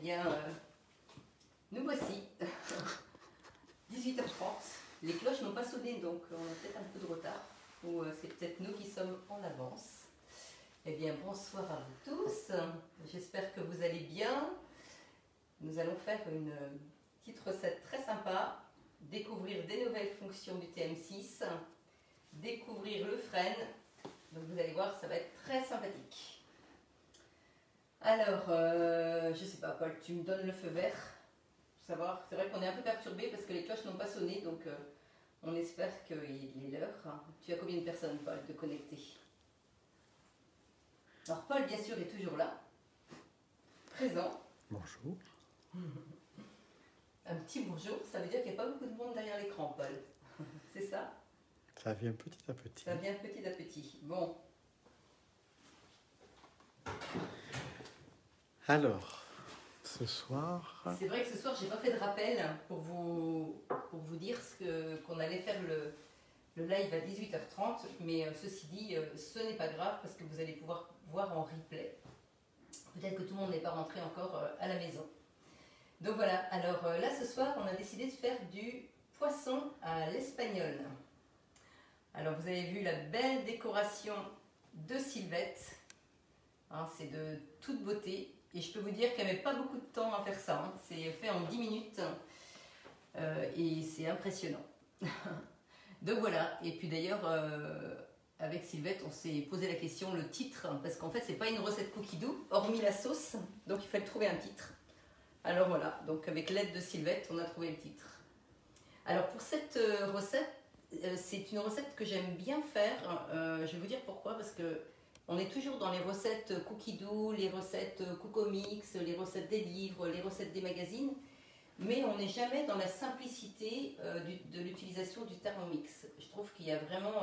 bien, nous voici, 18h30. Les cloches n'ont pas sonné, donc on a peut-être un peu de retard, ou c'est peut-être nous qui sommes en avance. Eh bien, bonsoir à vous tous, j'espère que vous allez bien. Nous allons faire une petite recette très sympa, découvrir des nouvelles fonctions du TM6, découvrir le frein. Donc vous allez voir, ça va être très sympathique. Alors, je sais pas, Paul, tu me donnes le feu vert pour savoir. C'est vrai qu'on est un peu perturbé parce que les cloches n'ont pas sonné, donc on espère qu'il est l'heure. Tu as combien de personnes, Paul, de connecter? Alors, Paul, bien sûr, est toujours là, présent. Bonjour. Un petit bonjour, ça veut dire qu'il n'y a pas beaucoup de monde derrière l'écran, Paul. C'est ça? Ça vient petit à petit. Ça vient petit à petit. Bon. Alors, ce soir... C'est vrai que ce soir, j'ai pas fait de rappel pour vous dire qu'on allait faire le live à 18h30, mais ceci dit, ce n'est pas grave parce que vous allez pouvoir voir en replay. Peut-être que tout le monde n'est pas rentré encore à la maison. Donc voilà, alors là ce soir, on a décidé de faire du poisson à l'espagnol. Alors vous avez vu la belle décoration de Sylvette, hein, c'est de toute beauté. Et je peux vous dire qu'elle met pas beaucoup de temps à faire ça, hein. C'est fait en 10 minutes et c'est impressionnant. Donc voilà, et puis d'ailleurs avec Sylvette on s'est posé la question, le titre, parce qu'en fait c'est pas une recette cookie doux, hormis la sauce, donc il fallait trouver un titre. Alors voilà, donc avec l'aide de Sylvette on a trouvé le titre. Alors pour cette recette, c'est une recette que j'aime bien faire, je vais vous dire pourquoi, parce que on est toujours dans les recettes cookie doux, les recettes Cookomix, les recettes des livres, les recettes des magazines, mais on n'est jamais dans la simplicité de l'utilisation du Thermomix. Je trouve qu'il y a vraiment,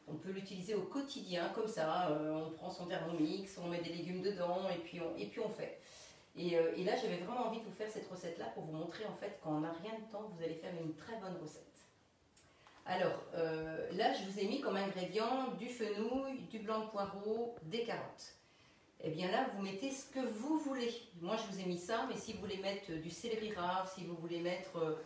on peut l'utiliser au quotidien comme ça, on prend son Thermomix, on met des légumes dedans et puis on fait. Et là j'avais vraiment envie de vous faire cette recette-là pour vous montrer en fait qu'en un rien de temps vous allez faire une très bonne recette. Alors, là, je vous ai mis comme ingrédients du fenouil, du blanc de poireau, des carottes. Et bien là, vous mettez ce que vous voulez. Moi, je vous ai mis ça, mais si vous voulez mettre du céleri rave, si vous voulez mettre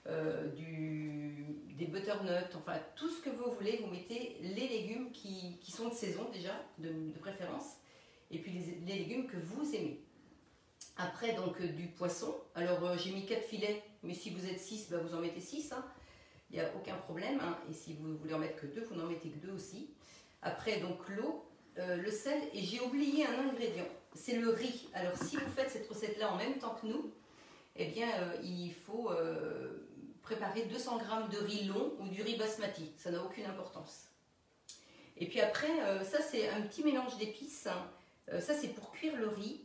des butternuts, enfin, tout ce que vous voulez, vous mettez les légumes qui sont de saison déjà, de préférence, et puis les légumes que vous aimez. Après, donc, du poisson. Alors, j'ai mis 4 filets, mais si vous êtes 6, bah, vous en mettez 6, hein. Il n'y a aucun problème, hein. Et si vous voulez en mettre que 2, vous n'en mettez que 2 aussi. Après, donc l'eau, le sel, et j'ai oublié un ingrédient, c'est le riz. Alors si vous faites cette recette-là en même temps que nous, eh bien il faut préparer 200 g de riz long ou du riz basmati, ça n'a aucune importance. Et puis après, ça c'est un petit mélange d'épices, hein. Ça c'est pour cuire le riz.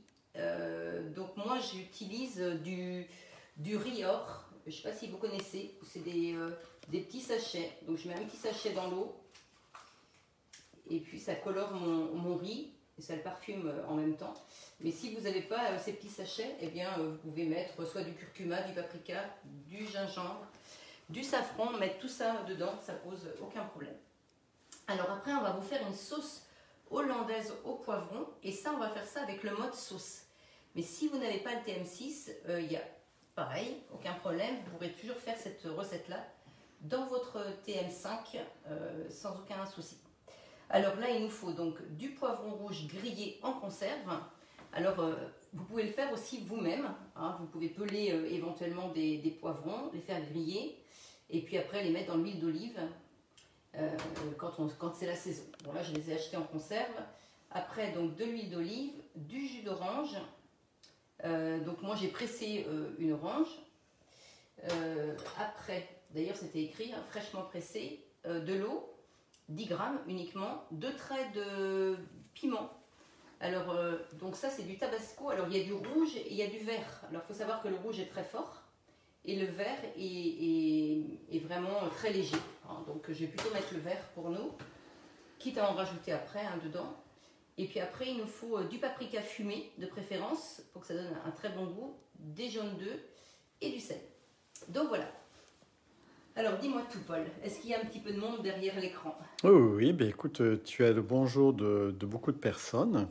Donc moi j'utilise du riz or. Je ne sais pas si vous connaissez, c'est des petits sachets. Donc je mets un petit sachet dans l'eau et puis ça colore mon riz et ça le parfume en même temps. Mais si vous n'avez pas ces petits sachets, eh bien vous pouvez mettre soit du curcuma, du paprika, du gingembre, du safran, mettre tout ça dedans, ça pose aucun problème. Alors après on va vous faire une sauce hollandaise au poivron et ça on va faire ça avec le mode sauce. Mais si vous n'avez pas le TM6, il y a pareil, aucun problème, vous pourrez toujours faire cette recette-là dans votre TM5 sans aucun souci. Alors là, il nous faut donc du poivron rouge grillé en conserve. Alors, vous pouvez le faire aussi vous-même, hein. Vous pouvez peler éventuellement des poivrons, les faire griller, et puis après les mettre dans l'huile d'olive quand c'est la saison. Bon là, je les ai achetés en conserve. Après, donc de l'huile d'olive, du jus d'orange. Donc moi j'ai pressé une orange, après, d'ailleurs c'était écrit, hein, fraîchement pressé, de l'eau, 10 g uniquement, 2 traits de piment. Alors donc ça c'est du tabasco, alors il y a du rouge et il y a du vert. Alors il faut savoir que le rouge est très fort et le vert est vraiment très léger, hein. Donc je vais plutôt mettre le vert pour nous, quitte à en rajouter après, hein, dedans. Et puis après, il nous faut du paprika fumé de préférence pour que ça donne un très bon goût, des jaunes d'œufs et du sel. Donc voilà. Alors dis-moi tout, Paul, est-ce qu'il y a un petit peu de monde derrière l'écran? Oui, ben écoute, tu as le bonjour de beaucoup de personnes.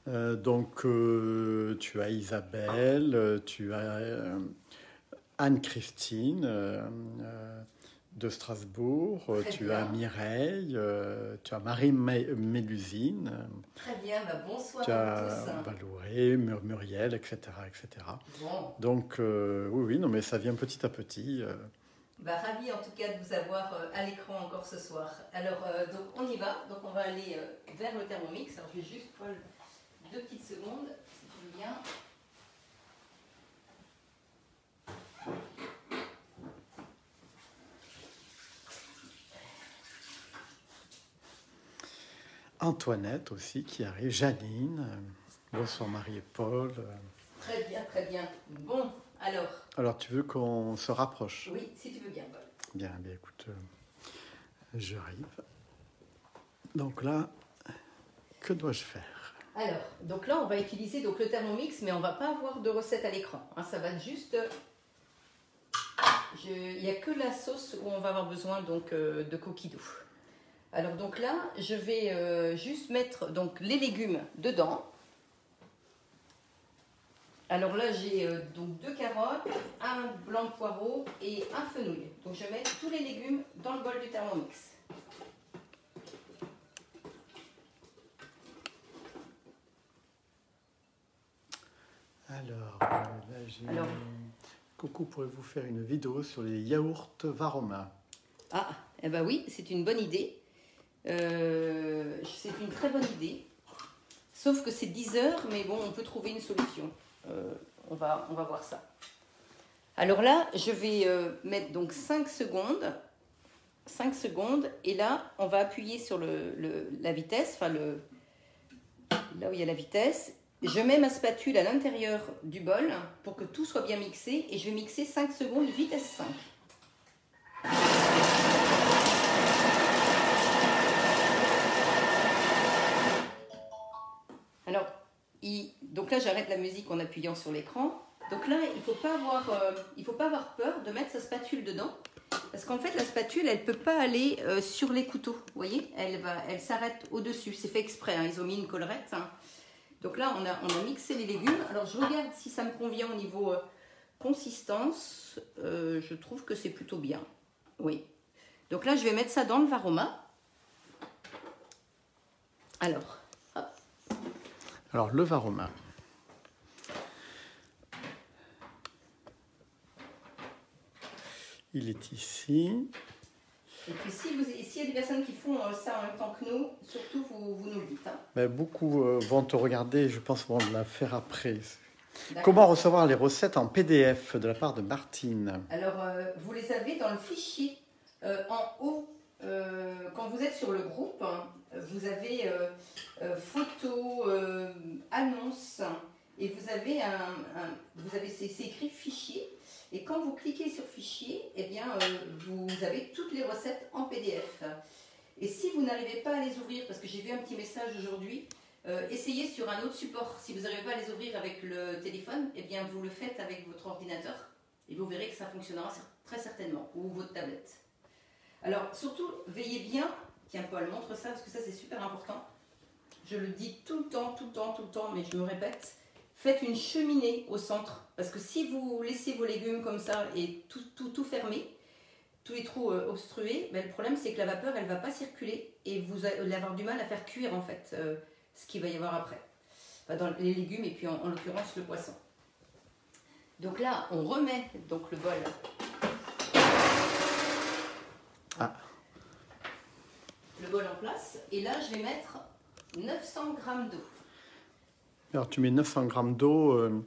Tu as Isabelle, tu as Anne-Christine de Strasbourg, Très tu bien. as Mireille, tu as Marie-Mélusine, Très bien, bah, bonsoir tu à as tous. Valouré, Muriel, etc., etc. Bon, Donc, oui, oui, non, mais ça vient petit à petit. bah, ravi en tout cas de vous avoir à l'écran encore ce soir. Alors, donc on y va. Donc, on va aller vers le Thermomix. Alors, je vais juste prendre 2 petites secondes, si tu veux bien. Antoinette aussi qui arrive, Janine, bonsoir Marie et Paul. Très bien, très bien. Bon, alors, Alors, tu veux qu'on se rapproche? oui, si tu veux bien, Paul. Bien, bien, écoute, j'arrive. Donc là, que dois-je faire? Alors, donc là, on va utiliser donc, le Thermomix, mais on va pas avoir de recette à l'écran. Hein, ça va être juste... Il n'y a que la sauce où on va avoir besoin donc, de coquilles doux. Alors donc là, je vais juste mettre donc, les légumes dedans. Alors là, j'ai donc 2 carottes, un blanc de poireau et un fenouil. Donc je vais mettre tous les légumes dans le bol du Thermomix. Alors, là, j'ai... Alors. Coucou, pourrez-vous faire une vidéo sur les yaourts Varoma? Ah, eh ben oui, c'est une bonne idée. C'est une très bonne idée. Sauf que c'est 10 heures, mais bon, on peut trouver une solution. On va voir ça. Alors là, je vais mettre donc 5 secondes. 5 secondes. Et là, on va appuyer sur la vitesse, enfin là où il y a la vitesse. Je mets ma spatule à l'intérieur du bol pour que tout soit bien mixé. Et je vais mixer 5 secondes, vitesse 5. Alors, donc là, j'arrête la musique en appuyant sur l'écran. Donc là, il ne faut pas avoir peur de mettre sa spatule dedans. Parce qu'en fait, la spatule, elle ne peut pas aller sur les couteaux. Vous voyez, elle s'arrête au-dessus. C'est fait exprès, hein, ils ont mis une collerette. Hein. Donc là, on a mixé les légumes. Alors, je regarde si ça me convient au niveau consistance. Je trouve que c'est plutôt bien. Oui. Donc là, je vais mettre ça dans le Varoma. Alors, hop. Alors, le Varoma. Il est ici. Et puis, s'il y a des personnes qui font ça en même temps que nous, surtout, vous nous le dites. Hein. Mais beaucoup vont te regarder, je pense, vont la faire après. Comment recevoir les recettes en PDF de la part de Martine? Alors, vous les avez dans le fichier en haut. Quand vous êtes sur le groupe, hein, vous avez photos, annonces, et vous avez c'est écrit fichier. Et quand vous cliquez sur fichier, eh bien, vous avez toutes les recettes en PDF. Et si vous n'arrivez pas à les ouvrir, parce que j'ai vu un petit message aujourd'hui, essayez sur un autre support. Si vous n'arrivez pas à les ouvrir avec le téléphone, eh bien, vous le faites avec votre ordinateur. Et vous verrez que ça fonctionnera très certainement, ou votre tablette. Alors, surtout, veillez bien, tiens Paul, montre ça, parce que ça c'est super important. Je le dis tout le temps, mais je me répète, faites une cheminée au centre, parce que si vous laissez vos légumes comme ça et tout fermé, tous les trous obstrués, ben, le problème c'est que la vapeur elle ne va pas circuler et vous allez avoir du mal à faire cuire en fait ce qu'il va y avoir après. Enfin, dans les légumes et puis en l'occurrence le poisson. Donc là, on remet donc le bol. Ah. Le bol en place. Et là, je vais mettre 900 g d'eau. Alors, tu mets 900 g d'eau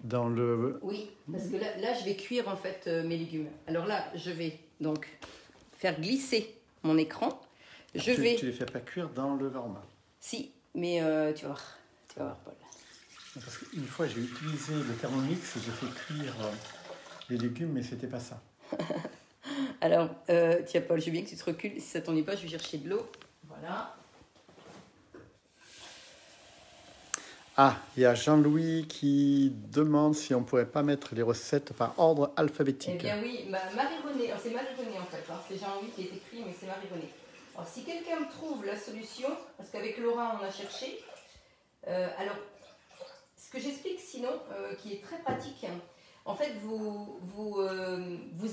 dans le... Oui, parce que là, je vais cuire en fait mes légumes. Alors là, je vais donc faire glisser mon écran. Tu les fais pas cuire dans le Varoma? Si, mais tu vas voir, Paul. Parce qu'une fois, j'ai utilisé le Thermomix et j'ai fait cuire les légumes, mais c'était pas ça. Alors, tiens Paul, je veux bien que tu te recules. Si ça t'ennuie pas, je vais chercher de l'eau. Voilà. Ah, il y a Jean-Louis qui demande si on ne pourrait pas mettre les recettes par ordre alphabétique. Eh bien oui, Marie-Renée, c'est Marie-Renée en fait, hein. C'est Jean-Louis qui est écrit, mais c'est Marie-Renée. Alors si quelqu'un me trouve la solution, parce qu'avec Laura on a cherché, Alors, ce que j'explique sinon, qui est très pratique, en fait, vous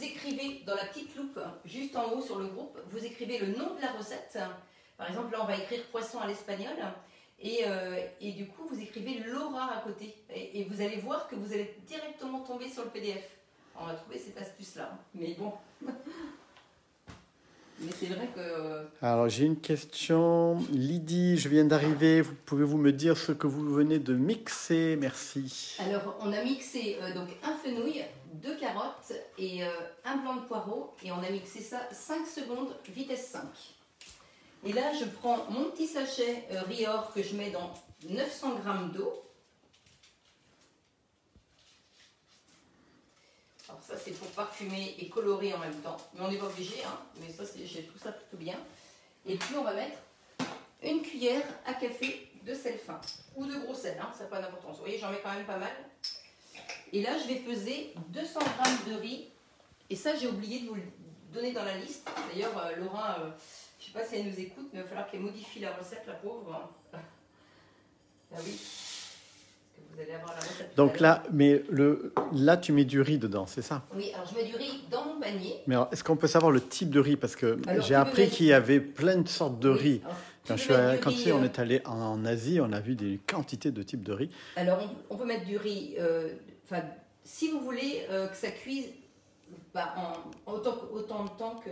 écrivez dans la petite loupe, juste en haut sur le groupe, vous écrivez le nom de la recette. Par exemple, là, on va écrire poisson à l'espagnol. Et du coup, vous écrivez Laura à côté. Et vous allez voir que vous allez directement tomber sur le PDF. On va trouver cette astuce-là. Mais bon. Mais c'est vrai que... Alors, j'ai une question. Lydie, je viens d'arriver. Pouvez-vous me dire ce que vous venez de mixer? Merci. Alors, on a mixé donc un fenouil, 2 carottes et un blanc de poireau. Et on a mixé ça 5 secondes, vitesse 5. Et là, je prends mon petit sachet Rior que je mets dans 900 g d'eau. Alors ça, c'est pour parfumer et colorer en même temps. Mais on n'est pas obligé, hein. Mais ça, j'ai tout ça plutôt bien. Et puis, on va mettre une cuillère à café de sel fin. Ou de gros sel, hein, ça n'a pas d'importance. Vous voyez, j'en mets quand même pas mal. Et là, je vais peser 200 g de riz. Et ça, j'ai oublié de vous le donner dans la liste. D'ailleurs, Laura... je ne sais pas si elle nous écoute, mais il va falloir qu'elle modifie la recette, la pauvre. Ah oui, parce que vous allez avoir la recette. Donc là, là, tu mets du riz dedans, c'est ça? Oui, alors je mets du riz dans mon panier. Mais est-ce qu'on peut savoir le type de riz? Parce que j'ai appris qu'il y avait plein de sortes de riz. Alors, quand on est allé en Asie, on a vu des quantités de types de riz. Alors, on peut mettre du riz, si vous voulez que ça cuise autant de temps que...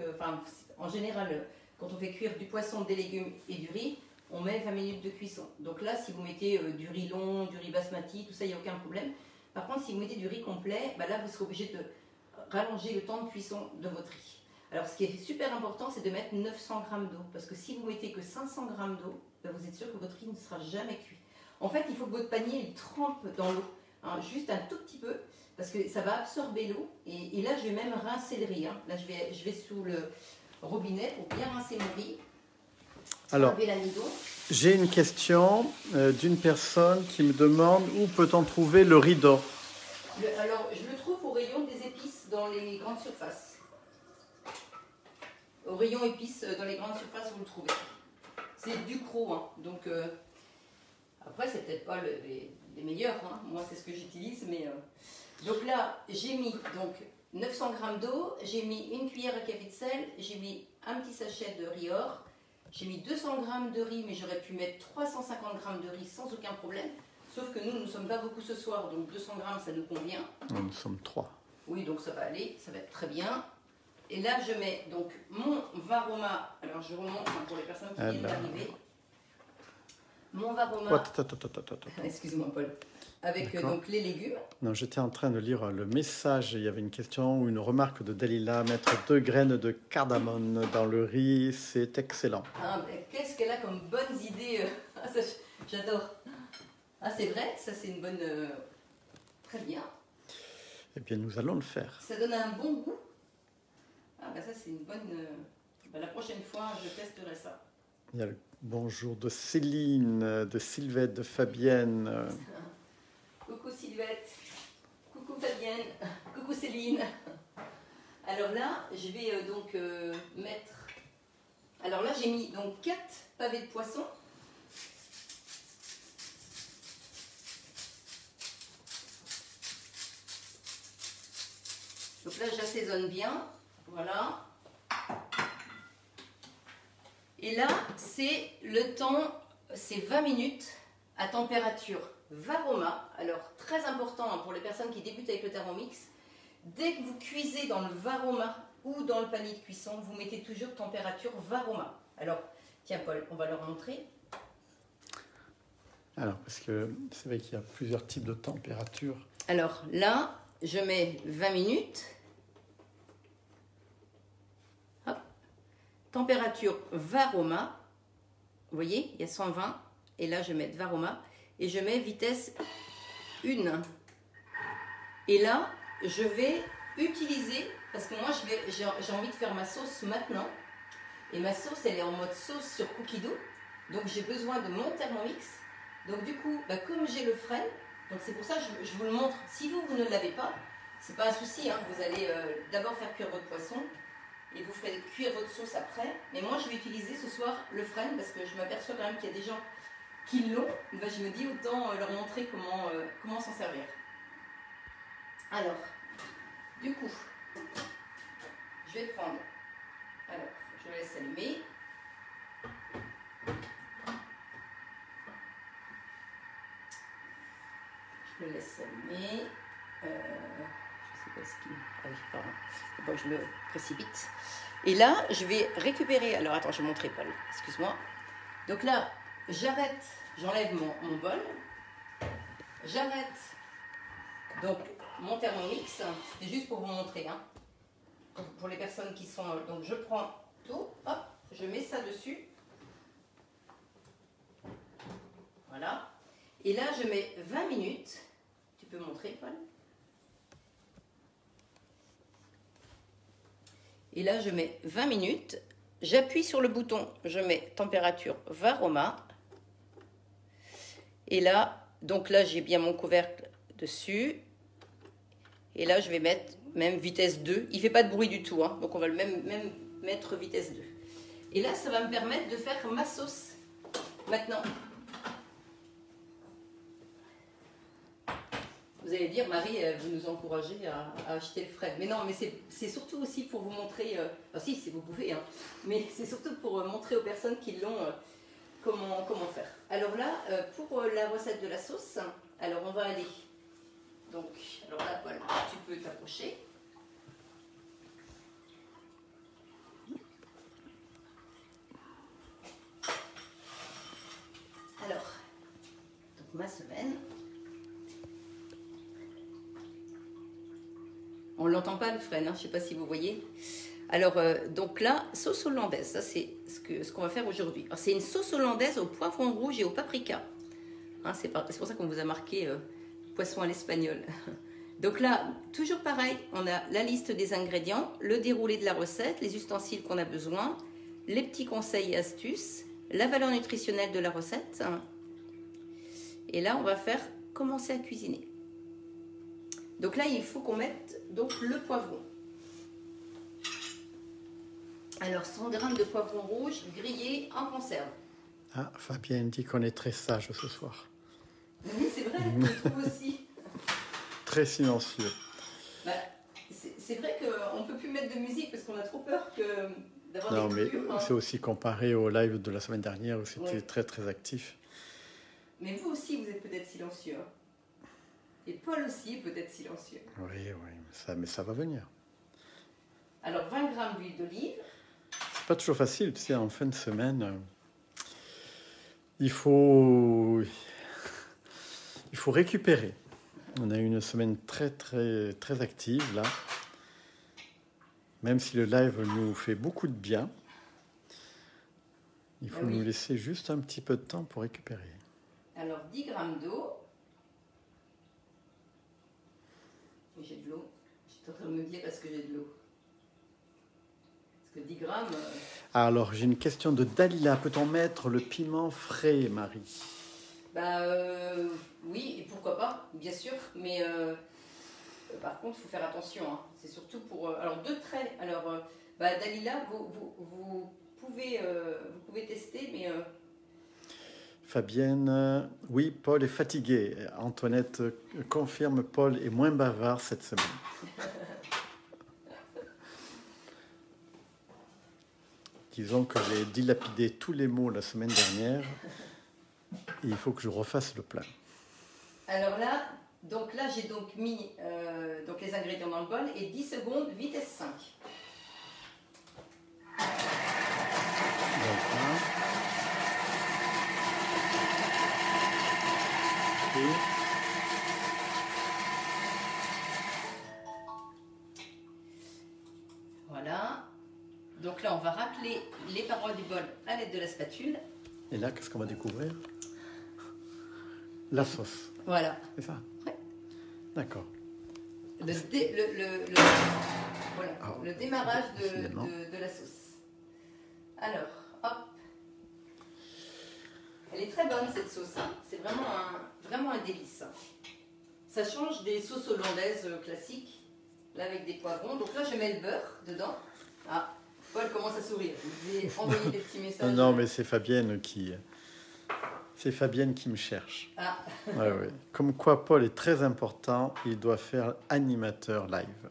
En général... Quand on fait cuire du poisson, des légumes et du riz, on met 20 minutes de cuisson. Donc là, si vous mettez du riz long, du riz basmati, tout ça, il n'y a aucun problème. Par contre, si vous mettez du riz complet, là, vous serez obligé de rallonger le temps de cuisson de votre riz. Alors, ce qui est super important, c'est de mettre 900 g d'eau. Parce que si vous mettez que 500 g d'eau, vous êtes sûr que votre riz ne sera jamais cuit. En fait, il faut que votre panier il trempe dans l'eau, hein, juste un tout petit peu, parce que ça va absorber l'eau. Et là, je vais même rincer le riz. Hein. Là, je vais sous le... robinet pour bien rincer mon riz. Alors, j'ai une question d'une personne qui me demande où peut-on trouver le riz d'or? Alors, je le trouve au rayon des épices dans les grandes surfaces. Au rayon épices dans les grandes surfaces, vous le trouvez. C'est Ducros, hein. Donc après, c'est peut-être pas les meilleurs. Hein. Moi, c'est ce que j'utilise, mais donc là, j'ai mis 900 g d'eau, j'ai mis une cuillère à café de sel, j'ai mis un petit sachet de Rior, j'ai mis 200 g de riz, mais j'aurais pu mettre 350 g de riz sans aucun problème. Sauf que nous ne sommes pas beaucoup ce soir, donc 200 g ça nous convient. Nous sommes 3. Oui, donc ça va aller, ça va être très bien. Et là, je mets donc mon Varoma, alors je remonte pour les personnes qui viennent d'arriver. Mon Varoma, excuse-moi Paul, avec donc les légumes. Non, j'étais en train de lire le message. Il y avait une question ou une remarque de Dalila. Mettre 2 graines de cardamome dans le riz, c'est excellent. Ah, qu'est-ce qu'elle a comme bonnes idées. J'adore. Ah, c'est vrai, ça c'est une bonne... Très bien. Eh bien, nous allons le faire. Ça donne un bon goût. Ah, ça c'est une bonne... la prochaine fois, je testerai ça. Il y a le bonjour de Céline, de Sylvette, de Fabienne. Coucou Sylvette, coucou Fabienne, coucou Céline. Alors là, je vais donc mettre... Alors là, j'ai mis donc 4 pavés de poisson. Donc là, j'assaisonne bien. Voilà. Et là, c'est le temps, c'est 20 minutes à température Varoma. Alors, très important pour les personnes qui débutent avec le Thermomix, dès que vous cuisez dans le Varoma ou dans le panier de cuisson, vous mettez toujours température Varoma. Alors, tiens Paul, on va leur montrer. Alors, parce que c'est vrai qu'il y a plusieurs types de température. Alors là, je mets 20 minutes. Hop. Température Varoma. Vous voyez, il y a 120. Et là, je mets Varoma. Et je mets vitesse 1. Et là, je vais utiliser, parce que moi, j'ai envie de faire ma sauce maintenant. Et ma sauce, elle est en mode sauce sur cookie dough. Donc, j'ai besoin de mon Thermomix. Donc, du coup, comme j'ai le frein, donc c'est pour ça que je vous le montre. Si vous ne l'avez pas, c'est pas un souci. Hein, vous allez d'abord faire cuire votre poisson et vous ferez cuire votre sauce après. Mais moi, je vais utiliser ce soir le frein parce que je m'aperçois quand même qu'il y a des gens qui l'ont, ben, je me dis autant leur montrer comment s'en servir. Alors, du coup, je vais prendre, alors je laisse allumer. Je le laisse allumer. Je ne sais pas ce qui... Ah oui, pardon. Bon, je le précipite. Et là, je vais récupérer... Alors, attends, je vais montrer, Paul. Excuse-moi. Donc là, j'arrête, j'enlève mon bol. J'arrête donc mon Thermomix. C'était juste pour vous montrer. Hein. Pour les personnes qui sont... Donc, je prends tout. Hop, je mets ça dessus. Voilà. Et là, je mets 20 minutes. Tu peux montrer, Paul? Et là, je mets 20 minutes. J'appuie sur le bouton. Je mets température Varoma. Et là, donc là, j'ai bien mon couvercle dessus. Et là, je vais mettre même vitesse 2. Il ne fait pas de bruit du tout. Hein. Donc, on va le même mettre vitesse 2. Et là, ça va me permettre de faire ma sauce. Maintenant. Vous allez dire, Marie, vous nous encouragez à acheter le frais. Mais non, mais c'est surtout aussi pour vous montrer, enfin si vous pouvez, hein, mais c'est surtout pour montrer aux personnes qui l'ont comment faire. Alors là, pour la recette de la sauce, alors on va aller, donc, alors là, Paul, tu peux t'approcher. Alors, donc ma semaine. On ne l'entend pas le frein, hein, je ne sais pas si vous voyez. Alors, donc là, sauce hollandaise, ça c'est ce qu'on va faire aujourd'hui. C'est une sauce hollandaise au poivron rouge et au paprika. Hein, c'est pour ça qu'on vous a marqué poisson à l'espagnol. Donc là, toujours pareil, on a la liste des ingrédients, le déroulé de la recette, les ustensiles qu'on a besoin, les petits conseils et astuces, la valeur nutritionnelle de la recette. Et là, on va commencer à cuisiner. Donc là, il faut qu'on mette donc, le poivron. Alors, 100 g de poivron rouge grillé en conserve. Ah, Fabienne dit qu'on est très sage ce soir. Oui, c'est vrai, je trouve aussi. Très silencieux. Bah, c'est vrai qu'on ne peut plus mettre de musique parce qu'on a trop peur d'avoir Non, des mais coupures. Hein. c'est aussi comparé au live de la semaine dernière où c'était Ouais. très très actif. Mais vous aussi, vous êtes peut-être silencieux. Hein. Et Paul aussi est peut-être silencieux. Oui, mais ça va venir. Alors, 20 g d'huile d'olive. C'est pas toujours facile, tu sais, en fin de semaine, il faut récupérer. On a eu une semaine très très très active là. Même si le live nous fait beaucoup de bien, il faut nous laisser juste un petit peu de temps pour récupérer. Alors, 10 g d'eau. J'ai de l'eau. Je suis en train de me dire est-ce que j'ai de l'eau. Parce que 10 grammes... Alors, j'ai une question de Dalila. Peut-on mettre le piment frais, Marie? Bah oui, et pourquoi pas, bien sûr. Mais par contre, il faut faire attention. Hein. C'est surtout pour... alors, 2 traits. Alors, Dalila, vous pouvez tester, mais... Fabienne, oui, Paul est fatigué. Antoinette confirme, Paul est moins bavard cette semaine. Disons que j'ai dilapidé tous les mots la semaine dernière et il faut que je refasse le plat. Alors là, j'ai donc mis donc les ingrédients dans le bol et 10 secondes, vitesse 5. Donc là, Voilà. Donc là, on va racler les parois du bol à l'aide de la spatule. Et là, qu'est-ce qu'on va découvrir? La sauce. Voilà. C'est ça? Ouais. D'accord. Le démarrage de la sauce. Alors, hop. Elle est très bonne cette sauce. Hein. C'est vraiment un délice. Ça change des sauces hollandaises classiques. Là, avec des poivrons. Donc là, je mets le beurre dedans. Ah, Paul commence à sourire. Je vais envoyer des petits messages. Non, mais c'est Fabienne qui C'est Fabienne qui me cherche. Ah. Ouais, ouais. Comme quoi, Paul est très important. Il doit faire animateur live.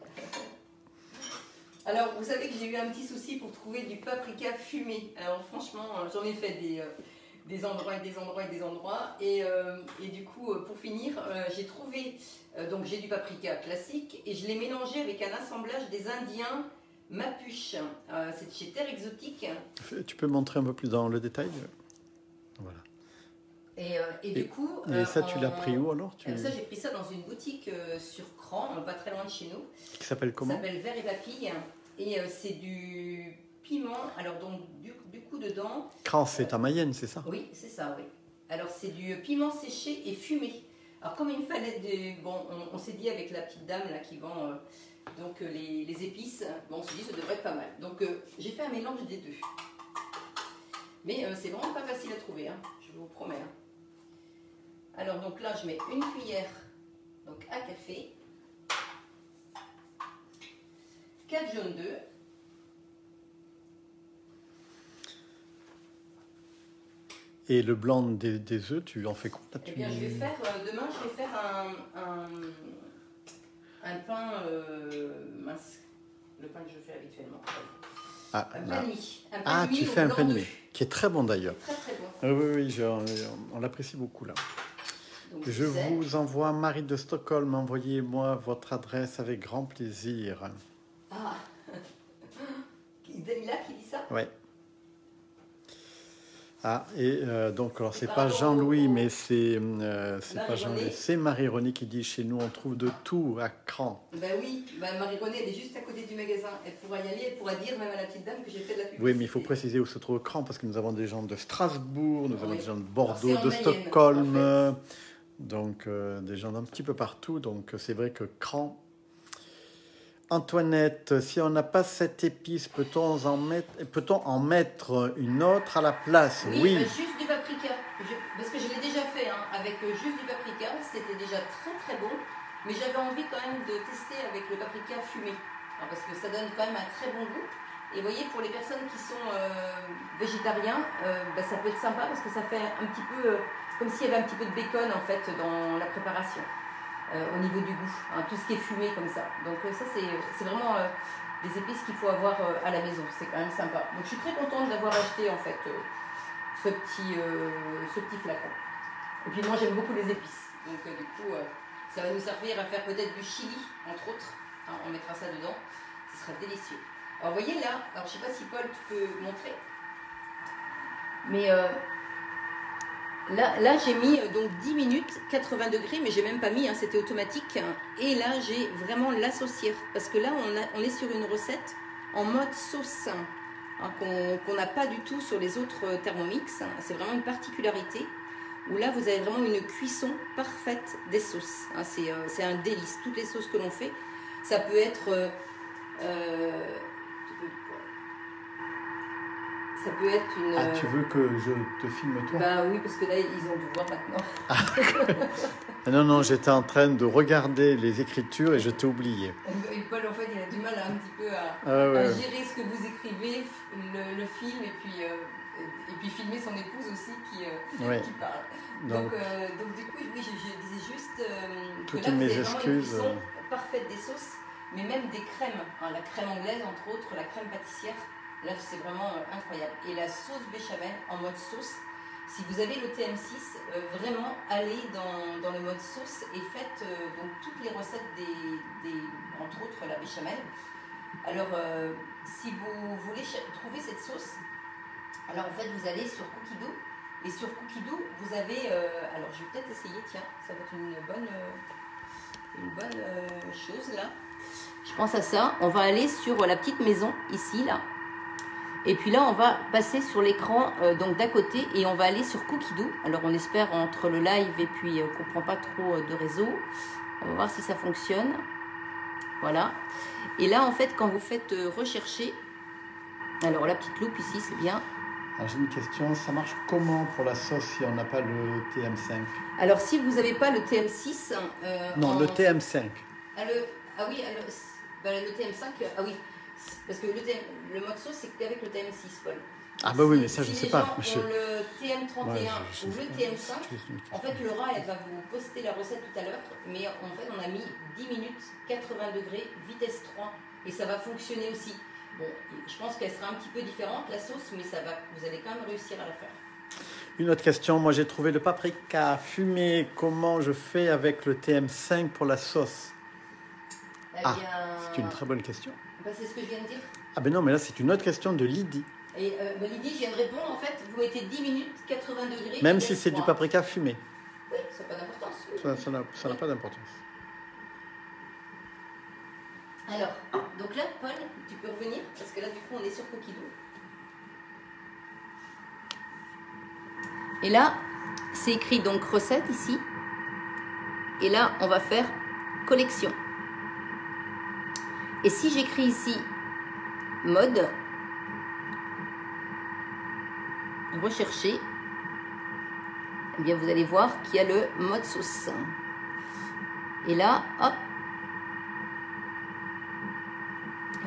Alors, vous savez que j'ai eu un petit souci pour trouver du paprika fumé. Alors, franchement, j'en ai fait des endroits et des endroits et des endroits. Et du coup, pour finir, j'ai trouvé... donc, j'ai du paprika classique et je l'ai mélangé avec un assemblage des Indiens Mapuche. C'est chez Terre Exotique. Tu peux montrer un peu plus dans le détail? Voilà. Et du coup... Et ça, tu l'as pris où alors? Ça, j'ai pris ça dans une boutique sur Cran, pas très loin de chez nous. Qui s'appelle comment? Ça s'appelle Verre et Papille. Et c'est du piment. Alors, donc, du coup, dedans... Cran, c'est en Mayenne, c'est ça? Oui, c'est ça, oui. Alors, c'est du piment séché et fumé. Alors, comme il me fallait des... Bon, on s'est dit avec la petite dame là qui vend donc, les épices, bon, on s'est dit ça devrait être pas mal. Donc, j'ai fait un mélange des deux. Mais c'est vraiment pas facile à trouver, hein, je vous promets. Hein. Alors, donc là, je mets une cuillère donc, à café. 4 jaunes d'œufs. Et le blanc des œufs, tu en fais quoi là, Eh bien, je vais faire, demain, je vais faire un pain mince. Le pain que je fais habituellement. Ah, un pain de mie. Tu fais un pain de mie, qui est très bon d'ailleurs. Très très bon. Oui, on l'apprécie beaucoup là. Donc, je vous envoie, Marie de Stockholm, envoyez-moi votre adresse avec grand plaisir. Ah, Dalila qui dit ça? Ouais. Ah, et donc, alors, c'est pas Jean-Louis, mais c'est pas Jean-Louis, c'est Marie-Renée qui dit chez nous, on trouve de tout à Cran. Ben oui, Marie-Renée, elle est juste à côté du magasin. Elle pourra y aller, elle pourra dire même à la petite dame que j'ai fait de la publicité. Oui, mais il faut préciser où se trouve Cran, parce que nous avons des gens de Strasbourg, nous avons des gens de Bordeaux, de Mayenne, Stockholm, en fait. Donc des gens d'un petit peu partout. Donc c'est vrai que Cran. Antoinette, si on n'a pas cette épice, peut-on en mettre une autre à la place? Oui. Juste du paprika. Parce que je l'ai déjà fait hein, avec juste du paprika. C'était déjà très très bon. Mais j'avais envie quand même de tester avec le paprika fumé. Alors, parce que ça donne quand même un très bon goût. Et vous voyez, pour les personnes qui sont végétariens, ça peut être sympa parce que ça fait un petit peu comme s'il y avait un petit peu de bacon en fait dans la préparation. Au niveau du goût, hein, tout ce qui est fumé comme ça. Donc ça c'est vraiment des épices qu'il faut avoir à la maison, c'est quand même sympa. Donc je suis très contente d'avoir acheté en fait ce petit flacon. Et puis moi j'aime beaucoup les épices, donc du coup ça va nous servir à faire peut-être du chili entre autres, hein, on mettra ça dedans, ce sera délicieux. Alors vous voyez là, alors je sais pas si Paul tu peux montrer, mais Là j'ai mis donc 10 minutes, 80 degrés, mais j'ai même pas mis, hein, c'était automatique. Et là, j'ai vraiment la saucière. Parce que là, on est sur une recette en mode sauce, hein, qu'on n'a pas du tout sur les autres Thermomix. Hein. C'est vraiment une particularité. Où là, vous avez vraiment une cuisson parfaite des sauces. Hein. C'est un délice. Toutes les sauces que l'on fait, ça peut être... ça peut être une... Ah, tu veux que je te filme toi? Bah oui, parce que là, ils ont dû voir maintenant. Non, j'étais en train de regarder les écritures et je t'ai oublié. Et Paul, en fait, il a du mal un petit peu à gérer ce que vous écrivez, le film, et puis filmer son épouse aussi qui parle. Donc, du coup, oui, je disais juste que là, vous avez vraiment une cuisson parfaite des sauces, mais même des crèmes. Hein, la crème anglaise, entre autres, la crème pâtissière. Là, c'est vraiment incroyable. Et la sauce béchamel en mode sauce, si vous avez le TM6, vraiment allez dans le mode sauce et faites donc toutes les recettes entre autres la béchamel. Alors, si vous voulez trouver cette sauce, alors en fait, vous allez sur Cookidoo. Et sur Cookidoo, vous avez... alors, je vais peut-être essayer, tiens, ça va être une bonne chose là. Je pense à ça. On va aller sur la petite maison, ici, là. Et puis là, on va passer sur l'écran donc d'à côté et on va aller sur Cookidoo. Alors, on espère entre le live et puis qu'on ne prend pas trop de réseau. On va voir si ça fonctionne. Voilà. Et là, en fait, quand vous faites rechercher, alors la petite loupe ici, c'est bien. Alors, j'ai une question. Ça marche comment pour la sauce si on n'a pas le TM5? Alors, si vous n'avez pas le TM6... non, le TM5. Le TM5, ah oui. Parce que le mode sauce, c'est qu'avec le TM6, Paul. Ah bah oui, mais ça, je si sais les pas. gens ont le TM31 Ouais, ou le TM5, en fait, Laura, elle va vous poster la recette tout à l'heure, mais en fait, on a mis 10 minutes, 80 degrés, vitesse 3, et ça va fonctionner aussi. Bon, je pense qu'elle sera un petit peu différente, la sauce, mais ça va, vous allez quand même réussir à la faire. Une autre question, moi j'ai trouvé le paprika fumé. Comment je fais avec le TM5 pour la sauce? Eh Ah, bien, c'est une très bonne question. bah, c'est ce que je viens de dire. Ah ben non, mais là c'est une autre question de Lydie. Et bah, Lydie, je viens de répondre, en fait, vous mettez 10 minutes, 80 degrés. Même si c'est du paprika fumé. Oui, ça n'a pas d'importance. Ça n'a pas d'importance. Alors, donc là, Paul, tu peux revenir, parce que là, du coup, on est sur Cookido. Et là, c'est écrit donc recette ici. Et là, on va faire collection. Et si j'écris ici mode, rechercher, eh bien, vous allez voir qu'il y a le mode sauce. Et là, hop,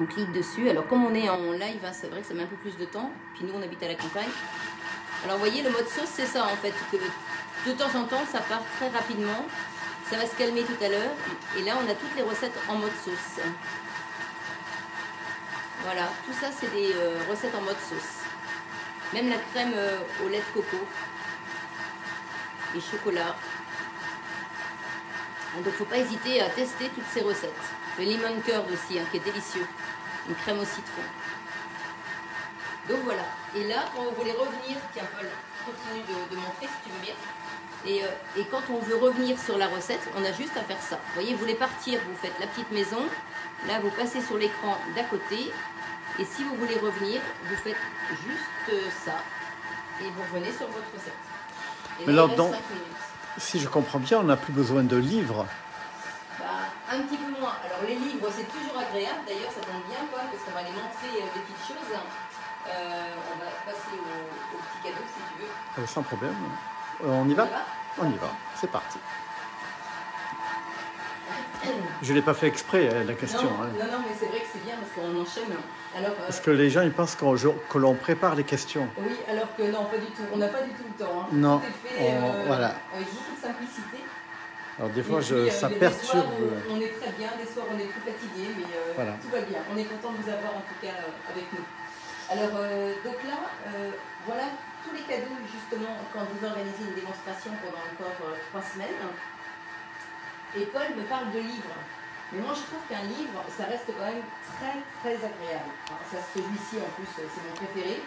on clique dessus. Alors, comme on est en live, hein, c'est vrai que ça met un peu plus de temps. Puis nous, on habite à la campagne. Alors, vous voyez, le mode sauce, c'est ça, en fait. Que de temps en temps, ça part très rapidement. Ça va se calmer tout à l'heure. Et là, on a toutes les recettes en mode sauce. Voilà, tout ça, c'est des recettes en mode sauce. Même la crème au lait de coco. Et chocolat. Donc, il ne faut pas hésiter à tester toutes ces recettes. Le lemon curd aussi, hein, qui est délicieux. Une crème au citron. Donc voilà. Et là, quand vous voulez revenir, tiens Paul, continue de montrer si tu veux bien. Et quand on veut revenir sur la recette, on a juste à faire ça. Vous voyez, vous voulez partir, vous faites la petite maison. Là, vous passez sur l'écran d'à côté. Et si vous voulez revenir, vous faites juste ça. Et vous revenez sur votre recette. Et mais là, alors, il reste 5 minutes. Si je comprends bien, on n'a plus besoin de livres. Bah, un petit peu moins. Alors les livres, c'est toujours agréable. D'ailleurs, ça tombe bien, Paul, parce qu'on va les montrer des petites choses. On va passer au petit cadeau, si tu veux. Sans problème. On y va? On y va. On y va. C'est parti. Je ne l'ai pas fait exprès, la question. Non, non, mais c'est vrai que c'est bien parce qu'on enchaîne. Alors, parce que les gens, ils pensent que l'on prépare les questions. Oui, alors que non, pas du tout. On n'a pas du tout le temps. Hein. Non, tout est fait voilà. avec beaucoup de simplicité. Alors des fois, puis, ça il y a perturbe. Des soirs où on est très bien, des soirs où on est plus fatigué, mais voilà. Tout va bien. On est content de vous avoir en tout cas avec nous. Alors, donc là, voilà tous les cadeaux justement quand vous organisez une démonstration pendant encore 3 semaines. Et Paul me parle de livres. Mais moi, je trouve qu'un livre, ça reste quand même très, très agréable. Alors, ça, celui-ci, en plus, c'est mon préféré.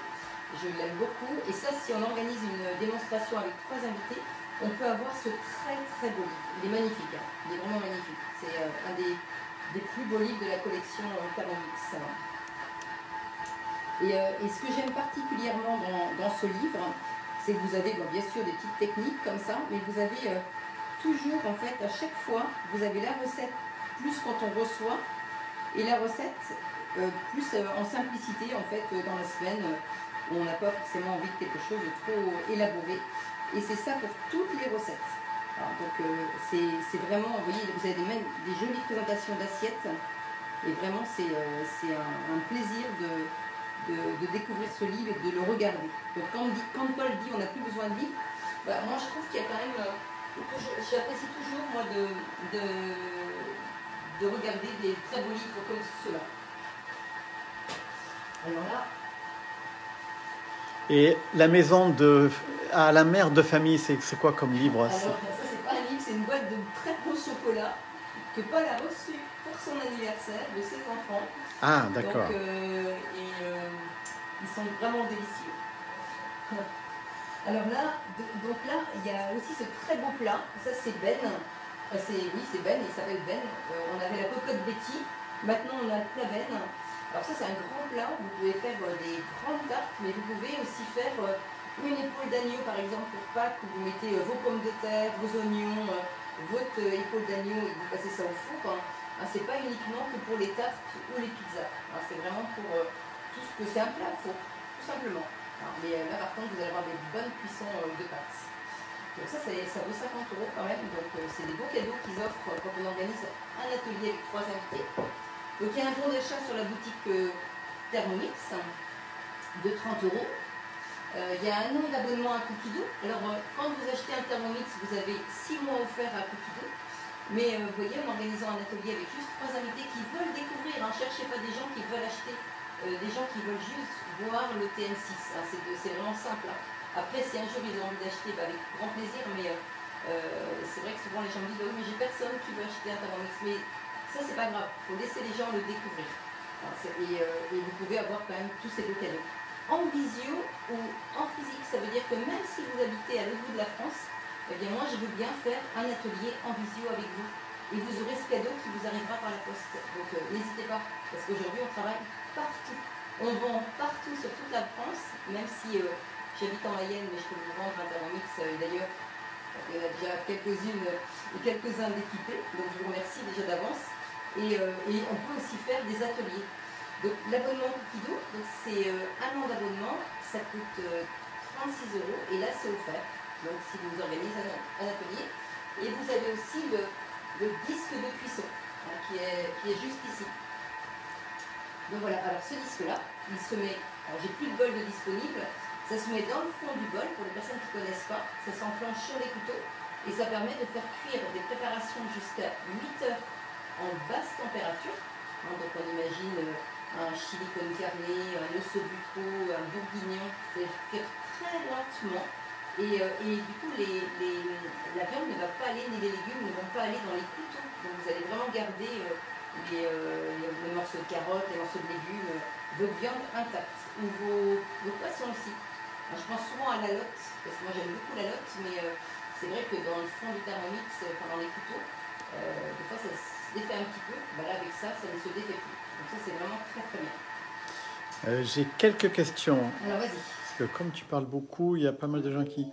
Je l'aime beaucoup. Et ça, si on organise une démonstration avec 3 invités, on peut avoir ce très, très beau livre. Il est magnifique. Hein. Il est vraiment magnifique. C'est un des plus beaux livres de la collection Thermomix. Et ce que j'aime particulièrement dans ce livre, c'est que vous avez, bon, bien sûr, des petites techniques comme ça, mais vous avez toujours, en fait, à chaque fois, vous avez la recette plus quand on reçoit, et la recette plus en simplicité, en fait, dans la semaine, où on n'a pas forcément envie de quelque chose de trop élaboré. Et c'est ça pour toutes les recettes. Alors, donc, c'est vraiment, vous voyez, vous avez même des jolies présentations d'assiettes, et vraiment, c'est un plaisir de découvrir ce livre et de le regarder. Donc, quand Paul dit on n'a plus besoin de livre, bah, moi, je trouve qu'il y a quand même... J'apprécie toujours, moi, de regarder des très beaux livres comme ceux-là. Alors là... Et la maison à la mère de famille, c'est quoi comme livre? Alors, ça, c'est pas un livre, c'est une boîte de très beau chocolat que Paul a reçu pour son anniversaire de ses enfants. Ah, d'accord. Donc, ils sont vraiment délicieux. Alors là, il y a aussi ce très beau plat. Ça, c'est Ben. Oui, c'est Ben, il s'appelle Ben. On avait la cocotte Betty. Maintenant, on a le plat Ben. Alors ça, c'est un grand plat. Vous pouvez faire des grandes tartes, mais vous pouvez aussi faire une épaule d'agneau, par exemple, pour Pâques, où vous mettez vos pommes de terre, vos oignons, votre épaule d'agneau, et vous passez ça au four. C'est pas uniquement que pour les tartes ou les pizzas. C'est vraiment pour tout ce que c'est un plat four, tout simplement. Mais là, par contre, vous allez avoir des bonnes cuissons de pâtes. Donc ça vaut 50 € quand même. Donc c'est des beaux cadeaux qu'ils offrent quand on organise un atelier avec 3 invités. Donc il y a un bon d'achat sur la boutique Thermomix de 30 €. Il y a 1 an d'abonnement à Cookie Dough. Alors, quand vous achetez un Thermomix, vous avez 6 mois offerts à Cookie Dough. Mais vous voyez, en organisant un atelier avec juste 3 invités qui veulent découvrir, ne cherchez pas des gens qui veulent acheter, des gens qui veulent juste voir le TM6. Hein, c'est vraiment simple. Hein. Après, si un jour ils ont envie d'acheter, avec grand plaisir, mais c'est vrai que souvent les gens me disent oui, mais j'ai personne qui veut acheter un Thermomix. Mais ça, c'est pas grave, il faut laisser les gens le découvrir. Alors, et vous pouvez avoir quand même tous ces beaux cadeaux. En visio ou en physique, ça veut dire que même si vous habitez à l'autre bout de la France, eh bien moi je veux bien faire un atelier en visio avec vous. Et vous aurez ce cadeau qui vous arrivera par la poste. Donc n'hésitez pas, parce qu'aujourd'hui on travaille partout. On vend partout sur toute la France, même si j'habite en Mayenne, mais je peux vous vendre un Thermomix. D'ailleurs, il y en a déjà quelques-unes et quelques-uns d'équipés, donc je vous remercie déjà d'avance. Et on peut aussi faire des ateliers. Donc l'abonnement Cookie Dough, c'est 1 an d'abonnement, ça coûte 36 € et là c'est offert. Donc si vous organisez un atelier. Et vous avez aussi le disque de cuisson hein, qui est juste ici. Donc voilà, alors ce disque-là, il se met, alors j'ai plus de bol de disponible, ça se met dans le fond du bol pour les personnes qui ne connaissent pas, ça s'enclenche sur les couteaux et ça permet de faire cuire des préparations jusqu'à 8 heures en basse température. Hein, donc on imagine un chili con carne, un osso bucco, un bourguignon, c'est cuire très lentement. Et du coup, la viande ne va pas aller, ni les légumes ne vont pas aller dans les couteaux. Donc vous allez vraiment garder les morceaux de carottes, les morceaux de légumes, votre viande intacte. Ou vos poissons aussi. Alors, je pense souvent à la lotte, parce que moi j'aime beaucoup la lotte, mais c'est vrai que dans le fond du Thermomix, enfin dans les couteaux, des fois ça se défait un petit peu. Bah là avec ça, ça ne se défait plus. Donc ça c'est vraiment très très bien. J'ai quelques questions. Alors vas-y. Parce que comme tu parles beaucoup, il y a pas mal de gens qui...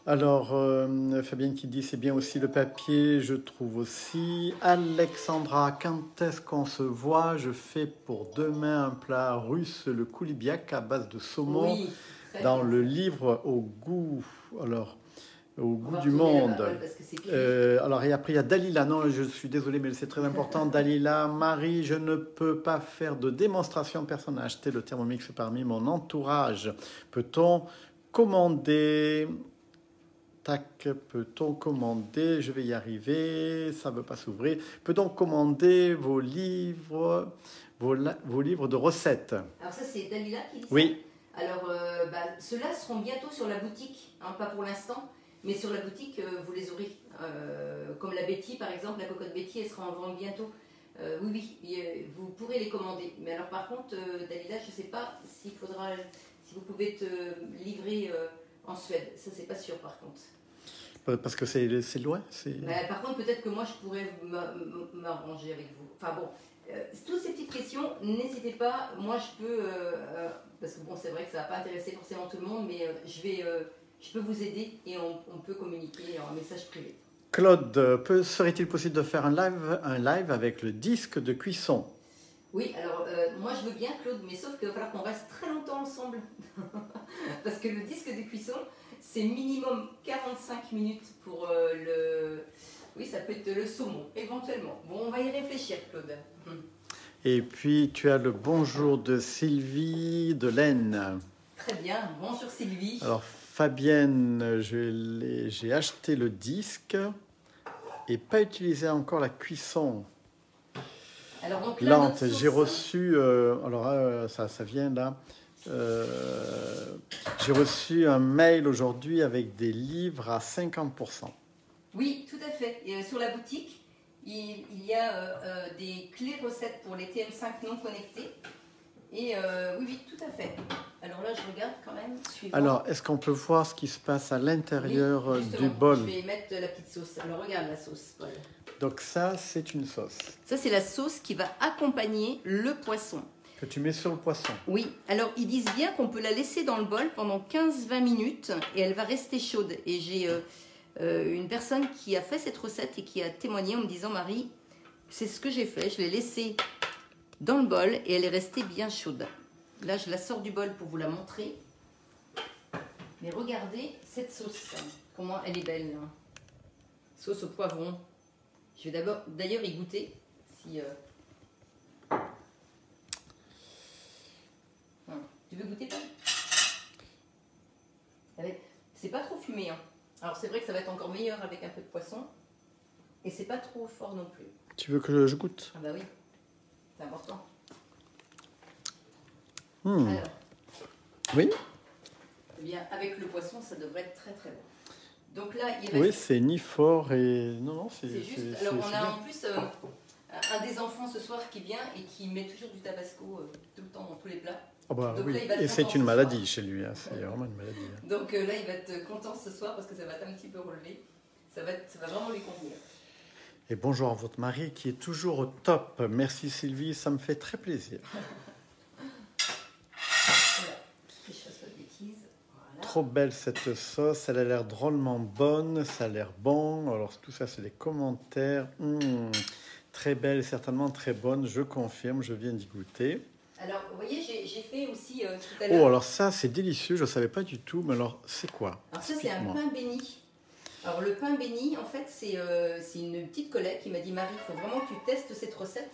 Alors, Fabienne qui dit c'est bien aussi le papier, je trouve aussi. Alexandra, quand est-ce qu'on se voit? Je fais pour demain un plat russe, le koulibiak à base de saumon, Oui, dans bien. le livre Au goût. Alors, au goût du retourner monde. là-bas, parce que c'est cuit. Alors, et après, il y a Dalila. Non, je suis désolé, mais c'est très important. Dalila, Marie, je ne peux pas faire de démonstration. Personne n'a acheté le Thermomix parmi mon entourage. Peut-on commander? Tac, peut-on commander? Je vais y arriver. Ça ne veut pas s'ouvrir. Peut-on commander vos livres, vos livres de recettes? Alors ça, c'est Dalila qui dit ça. Oui. Alors, ceux-là seront bientôt sur la boutique, hein, pas pour l'instant, mais sur la boutique, vous les aurez. Comme la Betty, par exemple, la cocotte Betty, elle sera en vente bientôt. Oui, vous pourrez les commander. Mais alors, par contre, Dalila, je ne sais pas si vous pouvez te livrer en Suède. Ça, c'est pas sûr, par contre. Parce que c'est loin. Par contre, peut-être que moi, je pourrais m'arranger avec vous. Enfin bon, toutes ces petites questions, n'hésitez pas. Moi, je peux, parce que bon, c'est vrai que ça ne va pas intéresser forcément tout le monde, mais je peux vous aider et on peut communiquer en message privé. Claude, serait-il possible de faire un live avec le disque de cuisson? Oui, alors moi je veux bien, Claude, mais sauf qu'il va falloir qu'on reste très longtemps ensemble. Parce que le disque de cuisson, c'est minimum 45 minutes pour Oui, ça peut être le saumon, éventuellement. Bon, on va y réfléchir, Claude. Et puis, tu as le bonjour de Sylvie de l'Aisne. Très bien, bonjour Sylvie. Alors, Fabienne, j'ai acheté le disque et pas utilisé encore la cuisson. Alors, donc là, lente. J'ai reçu, ça vient là. J'ai reçu un mail aujourd'hui avec des livres à 50%. Oui, tout à fait. Et, sur la boutique, il y a des clés recettes pour les TM5 non connectés. Et oui, tout à fait. Alors là, je regarde quand même. Suivant. Alors, est-ce qu'on peut voir ce qui se passe à l'intérieur du bol? Je vais mettre la petite sauce. Alors, regarde la sauce, Paul. Donc ça, c'est une sauce. Ça, c'est la sauce qui va accompagner le poisson. Que tu mets sur le poisson. Oui. Alors, ils disent bien qu'on peut la laisser dans le bol pendant 15-20 minutes et elle va rester chaude. Et j'ai une personne qui a fait cette recette et qui a témoigné en me disant, Marie, c'est ce que j'ai fait. Je l'ai laissée dans le bol et elle est restée bien chaude. Là, je la sors du bol pour vous la montrer. Mais regardez cette sauce, comment elle est belle. Hein. Sauce au poivron. Je vais d'ailleurs y goûter. Si, Tu veux goûter, Paul? C'est pas trop fumé. Hein. Alors c'est vrai que ça va être encore meilleur avec un peu de poisson. Et c'est pas trop fort non plus. Tu veux que je goûte? Ah bah oui, c'est important. Alors, oui. Eh bien, avec le poisson, ça devrait être très très bon. Donc là, il reste... Oui, c'est ni fort et... Non, c'est juste... Alors on a bien. en plus un des enfants ce soir qui vient et qui met toujours du tabasco tout le temps dans tous les plats. Oh bah, donc oui. là, il va être Et c'est content une ce maladie soir. chez lui, hein. C'est vraiment une maladie. Hein. Donc là, il va être content ce soir parce que ça va être un petit peu relevé. Ça va vraiment lui convenir. Et bonjour à votre mari qui est toujours au top. Merci Sylvie, ça me fait très plaisir. Voilà, que je fasse pas de bêtises. Voilà. Trop belle cette sauce, elle a l'air drôlement bonne, ça a l'air bon. Alors tout ça c'est des commentaires. Très belle, certainement très bonne, je confirme, je viens d'y goûter. Alors vous voyez, j'ai fait aussi tout à l'heure. Oh alors ça c'est délicieux, je ne savais pas du tout, mais alors c'est quoi? Alors ça c'est un pain béni. Alors le pain béni, en fait, c'est une petite collègue qui m'a dit « Marie, il faut vraiment que tu testes cette recette. »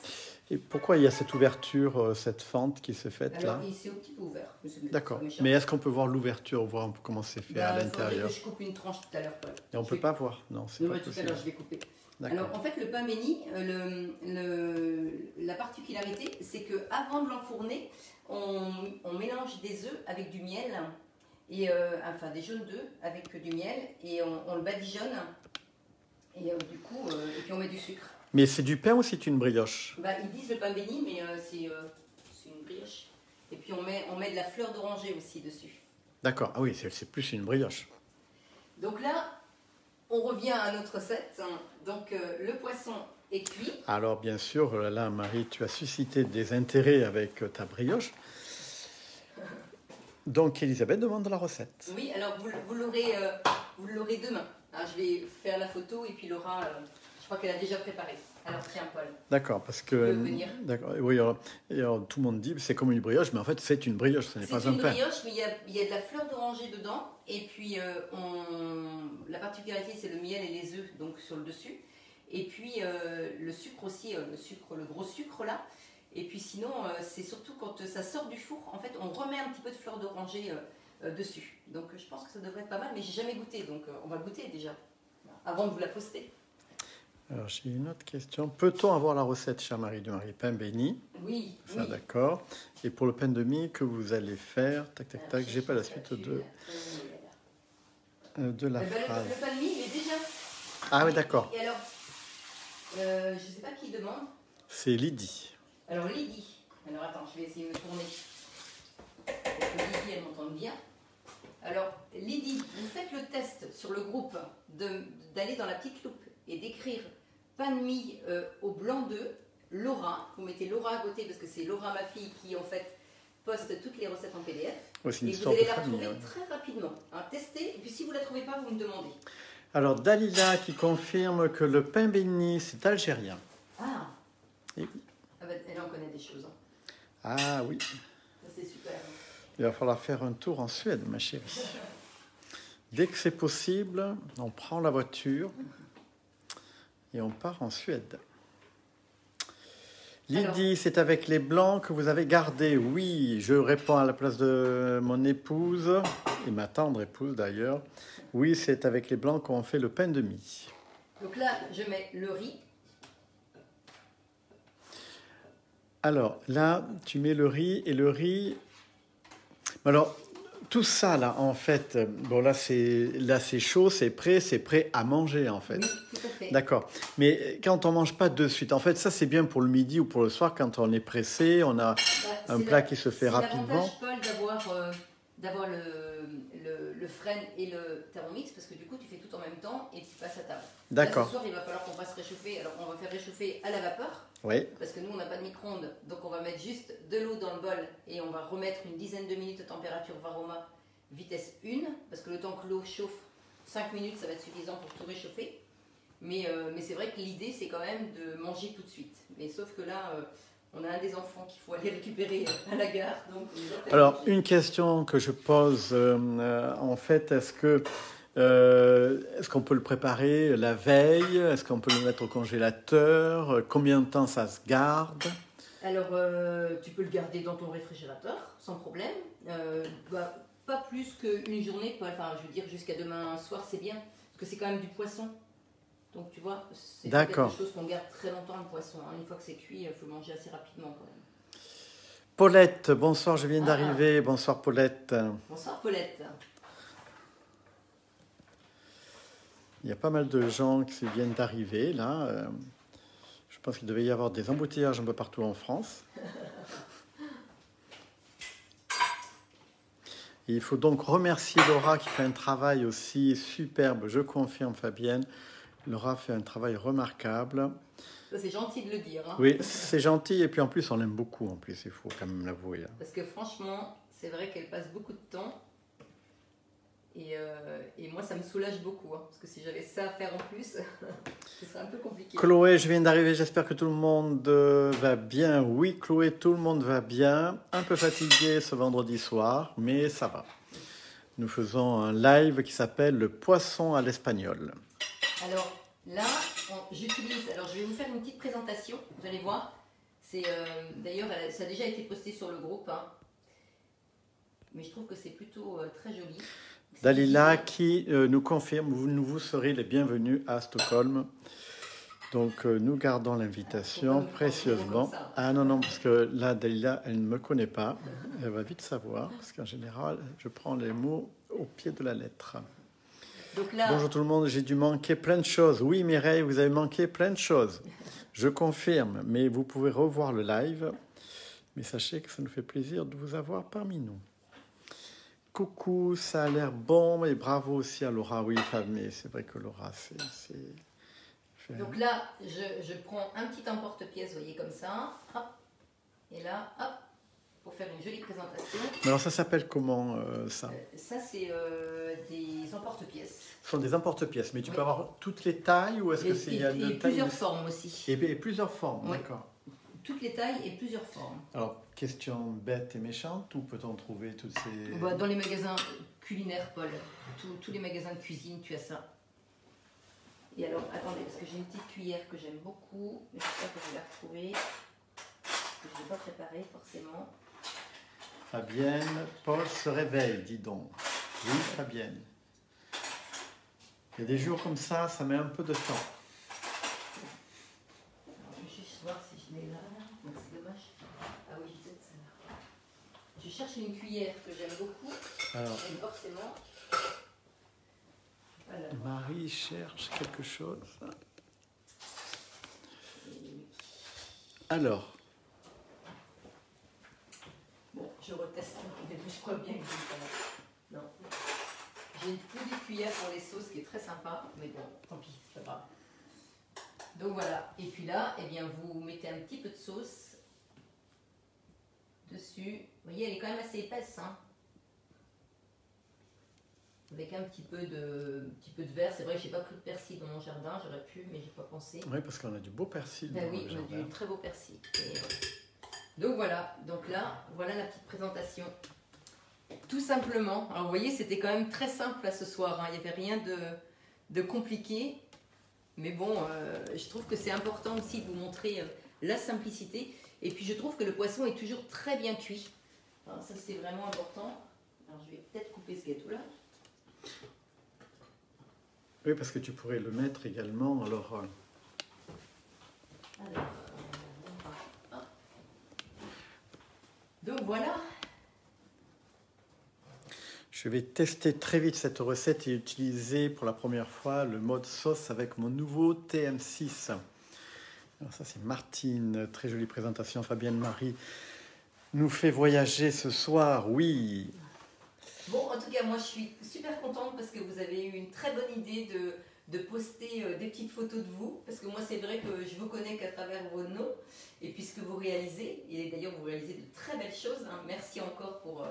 Et pourquoi il y a cette ouverture, cette fente qui s'est faite là? Alors c'est un petit peu ouvert. D'accord. Mais est-ce qu'on peut voir l'ouverture, voir un peu comment c'est fait à l'intérieur? Que je coupe une tranche tout à l'heure, Paul. Et on ne peut pas voir? Non, c'est pas tout possible. à l'heure, je vais couper. Alors en fait, le pain béni, la particularité, c'est qu'avant de l'enfourner, on mélange des œufs avec du miel. Et enfin des jaunes d'œufs avec du miel et on le badigeonne et du coup et puis on met du sucre. Mais c'est du pain ou c'est une brioche? Bah, ils disent le pain béni mais c'est une brioche. Et puis on met de la fleur d'oranger aussi dessus. D'accord, ah oui, c'est plus une brioche. Donc là, on revient à notre recette. Donc le poisson est cuit. Alors bien sûr, là Marie, tu as suscité des intérêts avec ta brioche. Donc Elisabeth demande la recette. Oui, alors vous l'aurez demain. Alors, je vais faire la photo et puis Laura, je crois qu'elle a déjà préparé. Alors tiens Paul. D'accord, parce que... Tu veux venir? D'accord, oui, alors, tout le monde dit c'est comme une brioche, mais en fait c'est une brioche, ce n'est pas un pain. C'est une brioche, mais il y a de la fleur d'oranger dedans. Et puis la particularité c'est le miel et les œufs donc sur le dessus. Et puis le sucre aussi, le gros sucre là. Et puis sinon, c'est surtout quand ça sort du four, en fait, on remet un petit peu de fleur d'oranger dessus. Donc je pense que ça devrait être pas mal, mais j'ai jamais goûté, donc on va goûter déjà, avant de vous la poster. Alors j'ai une autre question. Peut-on avoir la recette, chère Marie du Marie, pain béni? Oui. Ça, oui. D'accord. Et pour le pain de mie que vous allez faire, tac, tac, tac, j'ai pas la suite de la phrase. Le pain de mie, il est déjà... Ah oui, d'accord. Et alors, je sais pas qui demande. C'est Lydie. Alors Lydie, alors attends, je vais essayer de me tourner pour que Lydie elle m'entende bien. Alors Lydie, vous faites le test sur le groupe d'aller dans la petite loupe et d'écrire pain de mie au blanc d'œuf, Laura. Vous mettez Laura à côté parce que c'est Laura, ma fille, qui en fait poste toutes les recettes en PDF. Ouais, et vous allez la retrouver très rapidement. Hein, testez, et puis si vous ne la trouvez pas, vous me demandez. Alors Dalila qui confirme que le pain béni c'est algérien. Ah. Et... Elle en connaît des choses. Hein. Ah oui. C'est super. Il va falloir faire un tour en Suède, ma chérie. Dès que c'est possible, on prend la voiture et on part en Suède. Lydie, c'est avec les blancs que vous avez gardé. Oui, je réponds à la place de mon épouse, et ma tendre épouse d'ailleurs. Oui, c'est avec les blancs qu'on fait le pain de mie. Donc là, je mets le riz. Alors, là, tu mets le riz, et le riz... Alors, tout ça, là, en fait, bon, là, c'est chaud, c'est prêt à manger, en fait. Oui, tout à fait. D'accord. Mais quand on mange pas de suite, en fait, ça, c'est bien pour le midi ou pour le soir, quand on est pressé, on a un plat qui se fait rapidement. C'est l'avantage, Paul, d'avoir le frêne et le Thermomix, parce que du coup, tu fais tout en même temps et tu passes à table. D'accord. Ce soir, il va falloir qu'on fasse réchauffer. Alors, on va faire réchauffer à la vapeur. Oui. Parce que nous, on n'a pas de micro-ondes. Donc, on va mettre juste de l'eau dans le bol et on va remettre une dizaine de minutes de température Varoma vitesse 1. Parce que le temps que l'eau chauffe, 5 minutes, ça va être suffisant pour tout réchauffer. Mais c'est vrai que l'idée, c'est quand même de manger tout de suite. Mais sauf que là, on a un des enfants qu'il faut aller récupérer à la gare. Donc alors, une question que je pose, en fait, est-ce qu'on peut le préparer la veille? Est-ce qu'on peut le mettre au congélateur? Combien de temps ça se garde? Alors, tu peux le garder dans ton réfrigérateur, sans problème. pas plus qu'une journée, enfin je veux dire jusqu'à demain soir c'est bien, parce que c'est quand même du poisson. Donc tu vois, c'est pas quelque chose qu'on garde très longtemps le poisson. Hein. Une fois que c'est cuit, il faut le manger assez rapidement quand même. Paulette, bonsoir, je viens d'arriver. Bonsoir Paulette. Bonsoir Paulette. Il y a pas mal de gens qui viennent d'arriver là. Je pense qu'il devait y avoir des embouteillages un peu partout en France. Et il faut donc remercier Laura qui fait un travail aussi superbe, je confirme Fabienne. Laura fait un travail remarquable. C'est gentil de le dire. Hein. Oui, c'est gentil et puis en plus on l'aime beaucoup, en plus il faut quand même l'avouer. Parce que franchement, c'est vrai qu'elle passe beaucoup de temps et moi ça me soulage beaucoup. Hein, parce que si j'avais ça à faire en plus, ce serait un peu compliqué. Chloé, je viens d'arriver, j'espère que tout le monde va bien. Oui Chloé, tout le monde va bien. Un peu fatigué ce vendredi soir, mais ça va. Nous faisons un live qui s'appelle le poisson à l'espagnol. Alors là, j'utilise. Alors je vais vous faire une petite présentation. Vous allez voir. C'est d'ailleurs, ça a déjà été posté sur le groupe. Hein. Mais je trouve que c'est plutôt très joli. Dalila qui nous confirme, vous serez les bienvenus à Stockholm. Donc nous gardons l'invitation précieusement. Ah non, parce que là, Dalila, elle ne me connaît pas. Elle va vite savoir, parce qu'en général, je prends les mots au pied de la lettre. Donc là, bonjour tout le monde, j'ai dû manquer plein de choses. Oui Mireille, vous avez manqué plein de choses. Je confirme, mais vous pouvez revoir le live. Mais sachez que ça nous fait plaisir de vous avoir parmi nous. Coucou, ça a l'air bon et bravo aussi à Laura. Oui, mais c'est vrai que Laura, c'est... Donc là, je prends un petit emporte-pièce, vous voyez, comme ça. Hop. Et là, hop, pour faire une jolie présentation. Mais alors ça s'appelle comment ça Ça, c'est des emporte-pièces. Ce sont des emporte-pièces, mais tu peux avoir toutes les tailles ou est-ce que c'est... Et plusieurs formes aussi. Et plusieurs formes, oui. D'accord. Toutes les tailles et plusieurs formes. Alors, question bête et méchante, où peut-on trouver toutes ces... Dans les magasins culinaires, Paul. Tous les magasins de cuisine, tu as ça. Et alors, attendez, parce que j'ai une petite cuillère que j'aime beaucoup, mais j'espère que je vais la retrouver. Que je ne l'ai pas préparée, forcément. Fabienne, Paul se réveille, dis donc. Oui, Fabienne. Il y a des jours comme ça met un peu de temps. Alors, je vais juste voir si je l'ai là. Donc, c'est dommage. Ah oui, j'ai peut-être celle-là. Je cherche une cuillère que j'aime beaucoup. Alors, et forcément... Voilà. Marie cherche quelque chose. Alors. Bon, je reteste. Je crois bien que j'ai pas. Non. J'ai une petite cuillère pour les sauces qui est très sympa, mais bon, tant pis, c'est pas grave. Donc voilà. Et puis là, eh bien, vous mettez un petit peu de sauce dessus. Vous voyez, elle est quand même assez épaisse, hein. Avec un petit peu de verre. C'est vrai que j'ai pas pris de persil dans mon jardin, j'aurais pu, mais j'ai pas pensé. Oui, parce qu'on a du beau persil dans oui, le jardin. on a du très beau persil. Donc voilà, donc là, voilà la petite présentation. Tout simplement. Alors vous voyez, c'était quand même très simple là ce soir. Hein. Il n'y avait rien de compliqué. Mais bon, je trouve que c'est important aussi de vous montrer la simplicité. Et puis je trouve que le poisson est toujours très bien cuit. Alors, ça c'est vraiment important. Alors je vais peut-être couper ce gâteau là. Oui, parce que tu pourrais le mettre également. Alors, donc voilà. Je vais tester très vite cette recette et utiliser pour la première fois le mode sauce avec mon nouveau TM6. Alors ça c'est Martine, très jolie présentation. Fabienne Marie nous fait voyager ce soir, oui. Bon, en tout cas, moi je suis super contente parce que vous avez eu une très bonne idée de poster des petites photos de vous. Parce que moi c'est vrai que je vous connais qu'à travers vos noms et puis ce que vous réalisez. Et d'ailleurs vous réalisez de très belles choses. Hein. Merci encore pour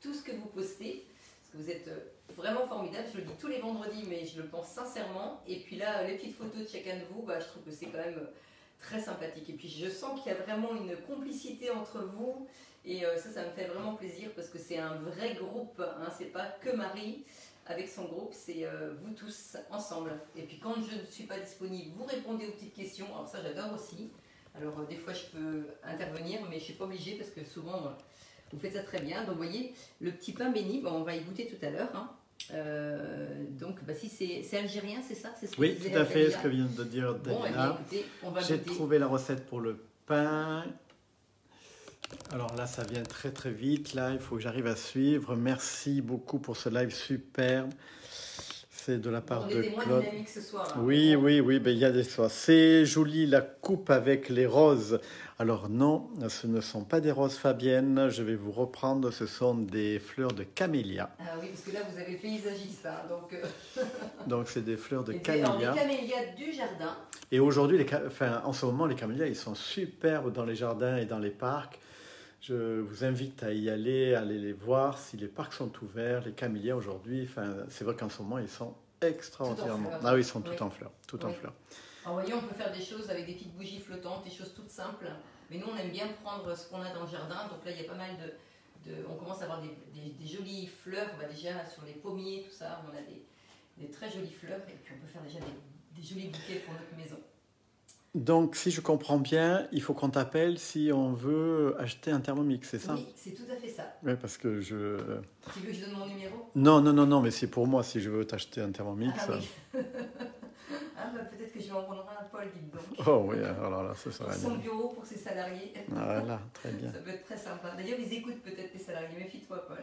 tout ce que vous postez. Parce que vous êtes vraiment formidable. Je le dis tous les vendredis, mais je le pense sincèrement. Et puis là, les petites photos de chacun de vous, je trouve que c'est quand même très sympathique. Et puis je sens qu'il y a vraiment une complicité entre vous. Et ça me fait vraiment plaisir parce que c'est un vrai groupe. Hein. C'est pas que Marie avec son groupe, c'est vous tous ensemble. Et puis quand je ne suis pas disponible, vous répondez aux petites questions. Alors ça, j'adore aussi. Alors des fois, je peux intervenir, mais je suis pas obligée parce que souvent... Vous faites ça très bien. Donc, vous voyez, le petit pain béni, bon, on va y goûter tout à l'heure. Hein. Donc, bah, si c'est algérien, c'est ça? Ce que Oui, disait tout à fait, Dalila. ce que vient de dire Bon, eh bien, Dalila. écoutez, on va J'ai goûter. trouvé la recette pour le pain. Alors là, ça vient très très vite. Là, il faut que j'arrive à suivre. Merci beaucoup pour ce live superbe. C'est de la part On de était moins Claude. dynamique ce soir. Hein. Oui, ben, il y a des choix. C'est joli la coupe avec les roses. Alors non, ce ne sont pas des roses Fabienne. Je vais vous reprendre. Ce sont des fleurs de camélia. Ah oui, parce que là, vous avez le paysagiste. Hein, donc, Donc c'est des fleurs de alors, camélia. les camélias du jardin. Et aujourd'hui, en ce moment, les camélias, ils sont superbes dans les jardins et dans les parcs. Je vous invite à y aller, à aller les voir. Si les parcs sont ouverts, les camélias aujourd'hui, c'est vrai qu'en ce moment, ils sont extraordinairement. Ah oui, ils sont tout en fleurs, tout en fleurs. Alors, voyez, on peut faire des choses avec des petites bougies flottantes, des choses toutes simples. Mais nous, on aime bien prendre ce qu'on a dans le jardin. Donc là, il y a pas mal on commence à avoir des jolies fleurs. Bah, déjà, sur les pommiers, tout ça, on a des très jolies fleurs. Et puis, on peut faire déjà des jolis bouquets pour notre maison. Donc, si je comprends bien, il faut qu'on t'appelle si on veut acheter un Thermomix, c'est ça? Oui, c'est tout à fait ça. Oui, parce que je... Tu veux que je donne mon numéro? Non, mais c'est pour moi, si je veux t'acheter un Thermomix. Ah oui. Ah, bah, peut-être que je vais en prendre un à Paul, dites donc. Oh oui, alors là, ce serait Pour son bien. bureau, pour ses salariés. Voilà, très bien. Ça peut être très sympa. D'ailleurs, ils écoutent peut-être tes salariés. Méfie-toi, Paul.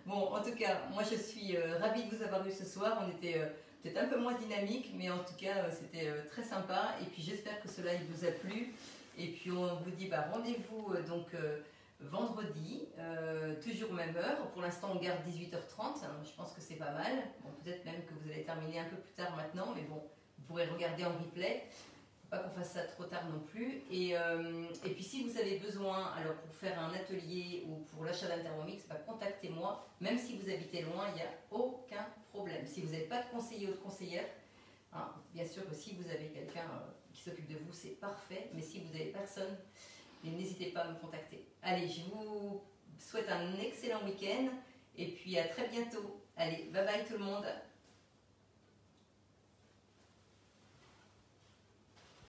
Bon, en tout cas, moi, je suis ravie de vous avoir eu ce soir. On était... peut-être un peu moins dynamique, mais en tout cas, c'était très sympa. Et puis, j'espère que cela il vous a plu. Et puis, on vous dit rendez-vous vendredi, toujours même heure. Pour l'instant, on garde 18h30. Je pense que c'est pas mal. Bon, peut-être même que vous allez terminer un peu plus tard maintenant, mais bon, vous pourrez regarder en replay. Faut pas qu'on fasse ça trop tard non plus. Et puis, si vous avez besoin, alors pour faire un atelier ou pour l'achat d'un Thermomix, contactez-moi. Même si vous habitez loin, il n'y a aucun problème. Si vous n'avez pas de conseiller ou de conseillère, hein, bien sûr que si vous avez quelqu'un qui s'occupe de vous, c'est parfait. Mais si vous n'avez personne, n'hésitez pas à me contacter. Allez, je vous souhaite un excellent week-end et puis à très bientôt. Allez, bye bye tout le monde.